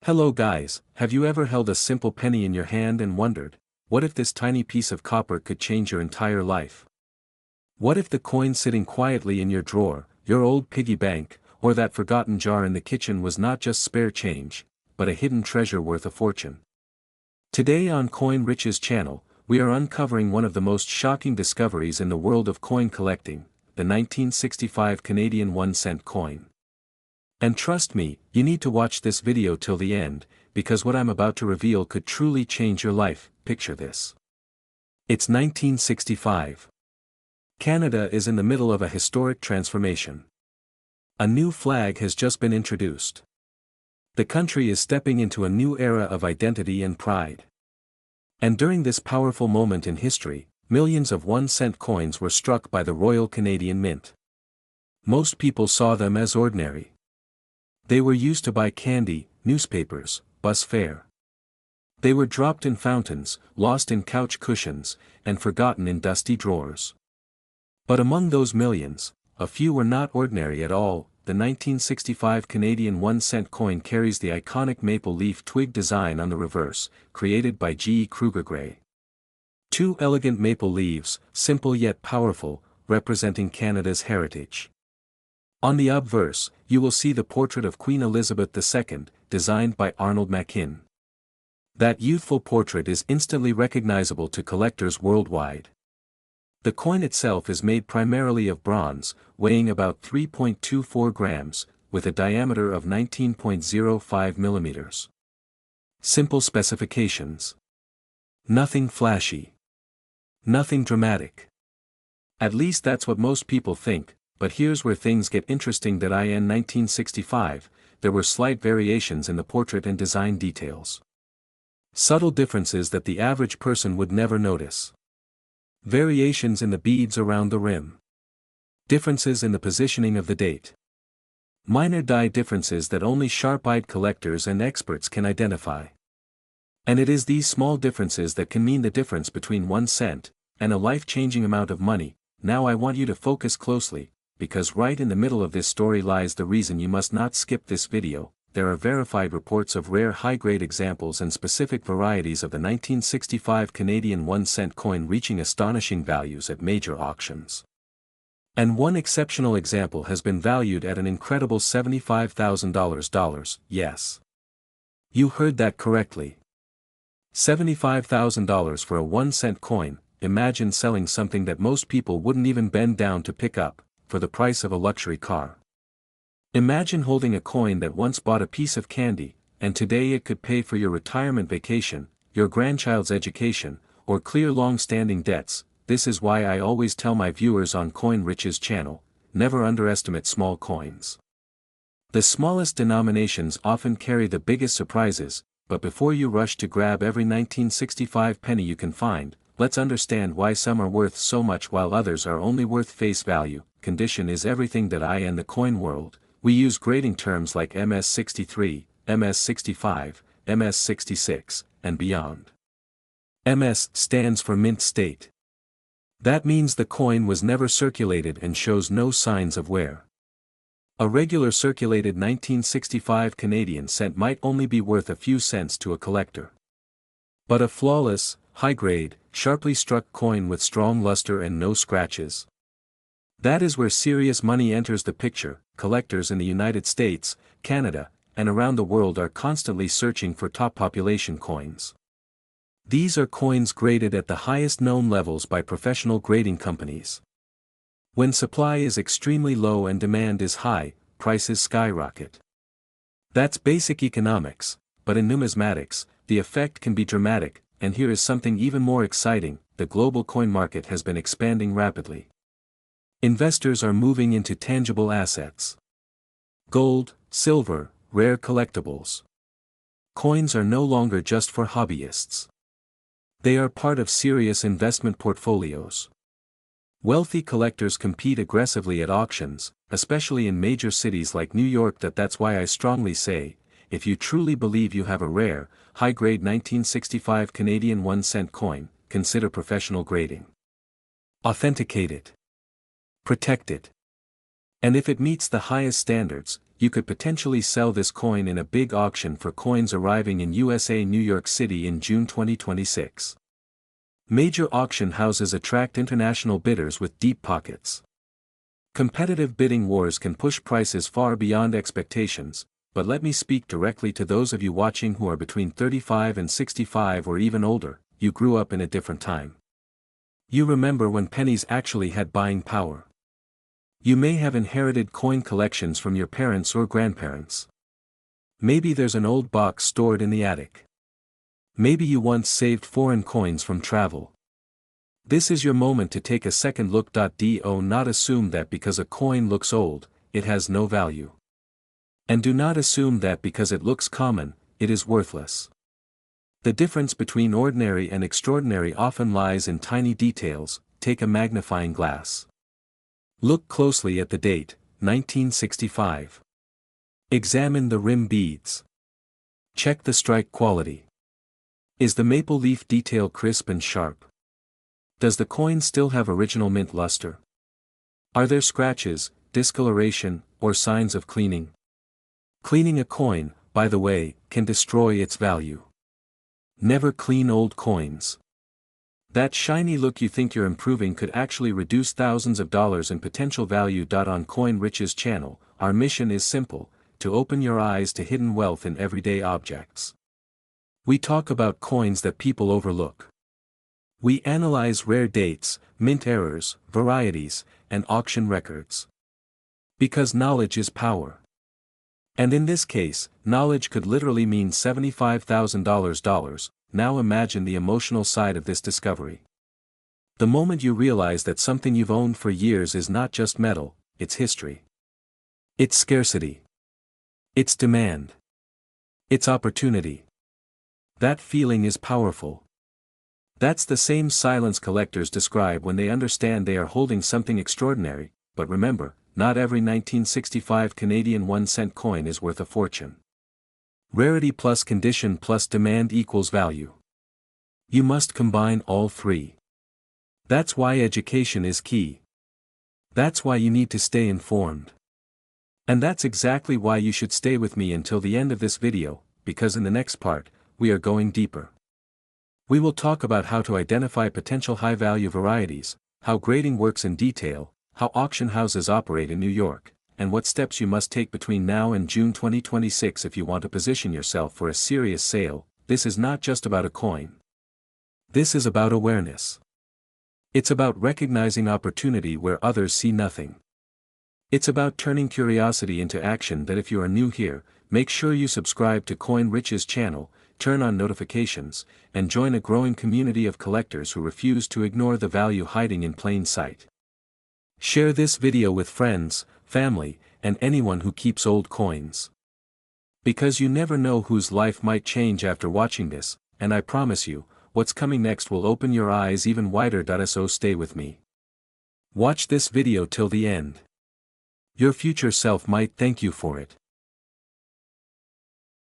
Hello guys, have you ever held a simple penny in your hand and wondered, what if this tiny piece of copper could change your entire life? What if the coin sitting quietly in your drawer, your old piggy bank, or that forgotten jar in the kitchen was not just spare change, but a hidden treasure worth a fortune? Today on Coin Rich's channel, we are uncovering one of the most shocking discoveries in the world of coin collecting, the 1965 Canadian 1-cent coin. And trust me, you need to watch this video till the end, because what I'm about to reveal could truly change your life. Picture this. It's 1965. Canada is in the middle of a historic transformation. A new flag has just been introduced. The country is stepping into a new era of identity and pride. And during this powerful moment in history, millions of 1-cent coins were struck by the Royal Canadian Mint. Most people saw them as ordinary. They were used to buy candy, newspapers, bus fare. They were dropped in fountains, lost in couch cushions, and forgotten in dusty drawers. But among those millions, a few were not ordinary at all. The 1965 Canadian 1-cent coin carries the iconic maple leaf twig design on the reverse, created by G. Kruger Gray. Two elegant maple leaves, simple yet powerful, representing Canada's heritage. On the obverse, you will see the portrait of Queen Elizabeth II, designed by Arnold Machin. That youthful portrait is instantly recognizable to collectors worldwide. The coin itself is made primarily of bronze, weighing about 3.24 grams, with a diameter of 19.05 millimeters. Simple specifications. Nothing flashy. Nothing dramatic. At least that's what most people think. But here's where things get interesting. In 1965, there were slight variations in the portrait and design details. Subtle differences that the average person would never notice. Variations in the beads around the rim. Differences in the positioning of the date. Minor die differences that only sharp-eyed collectors and experts can identify. And it is these small differences that can mean the difference between 1 cent and a life-changing amount of money. Now I want you to focus closely, because right in the middle of this story lies the reason you must not skip this video. There are verified reports of rare high-grade examples and specific varieties of the 1965 Canadian 1-cent coin reaching astonishing values at major auctions. And one exceptional example has been valued at an incredible $75,000. Yes. You heard that correctly. $75,000 for a 1-cent coin. Imagine selling something that most people wouldn't even bend down to pick up, for the price of a luxury car. Imagine holding a coin that once bought a piece of candy, and today it could pay for your retirement vacation, your grandchild's education, or clear long-standing debts. This is why I always tell my viewers on Coin Rich's channel, never underestimate small coins. The smallest denominations often carry the biggest surprises, but before you rush to grab every 1965 penny you can find, let's understand why some are worth so much while others are only worth face value. Condition is everything that I and the coin world. We use grading terms like MS63, MS65, MS66, and beyond. MS stands for mint state. That means the coin was never circulated and shows no signs of wear. A regular circulated 1965 Canadian cent might only be worth a few cents to a collector. But a flawless, high-grade, sharply struck coin with strong luster and no scratches. That is where serious money enters the picture. Collectors in the United States, Canada, and around the world are constantly searching for top population coins. These are coins graded at the highest known levels by professional grading companies. When supply is extremely low and demand is high, prices skyrocket. That's basic economics, but in numismatics, the effect can be dramatic, and here is something even more exciting: the global coin market has been expanding rapidly. Investors are moving into tangible assets. Gold, silver, rare collectibles. Coins are no longer just for hobbyists. They are part of serious investment portfolios. Wealthy collectors compete aggressively at auctions, especially in major cities like New York. That's why I strongly say, if you truly believe you have a rare, high-grade 1965 Canadian 1-cent coin, consider professional grading. Authenticate it. Protect it. And if it meets the highest standards, you could potentially sell this coin in a big auction for coins arriving in USA New York City in June 2026. Major auction houses attract international bidders with deep pockets. Competitive bidding wars can push prices far beyond expectations, but let me speak directly to those of you watching who are between 35 and 65 or even older. You grew up in a different time. You remember when pennies actually had buying power. You may have inherited coin collections from your parents or grandparents. Maybe there's an old box stored in the attic. Maybe you once saved foreign coins from travel. This is your moment to take a second look. Do not assume that because a coin looks old, it has no value. And do not assume that because it looks common, it is worthless. The difference between ordinary and extraordinary often lies in tiny details. Take a magnifying glass. Look closely at the date, 1965. Examine the rim beads. Check the strike quality. Is the maple leaf detail crisp and sharp? Does the coin still have original mint luster? Are there scratches, discoloration, or signs of cleaning? Cleaning a coin, by the way, can destroy its value. Never clean old coins. That shiny look you think you're improving could actually reduce thousands of dollars in potential value. On Coin Rich's channel, our mission is simple: to open your eyes to hidden wealth in everyday objects. We talk about coins that people overlook. We analyze rare dates, mint errors, varieties, and auction records. Because knowledge is power. And in this case, knowledge could literally mean $75,000. Now imagine the emotional side of this discovery. The moment you realize that something you've owned for years is not just metal, it's history. It's scarcity. It's demand. It's opportunity. That feeling is powerful. That's the same silence collectors describe when they understand they are holding something extraordinary. But remember, not every 1965 Canadian 1-cent coin is worth a fortune. Rarity plus condition plus demand equals value. You must combine all three. That's why education is key. That's why you need to stay informed. And that's exactly why you should stay with me until the end of this video, because in the next part, we are going deeper. We will talk about how to identify potential high-value varieties, how grading works in detail, how auction houses operate in New York, and what steps you must take between now and June 2026 if you want to position yourself for a serious sale. This is not just about a coin. This is about awareness. It's about recognizing opportunity where others see nothing. It's about turning curiosity into action. That if you are new here, make sure you subscribe to Coin Rich's channel, turn on notifications, and join a growing community of collectors who refuse to ignore the value hiding in plain sight. Share this video with friends, family, and anyone who keeps old coins. Because you never know whose life might change after watching this, and I promise you, what's coming next will open your eyes even wider. So stay with me. Watch this video till the end. Your future self might thank you for it.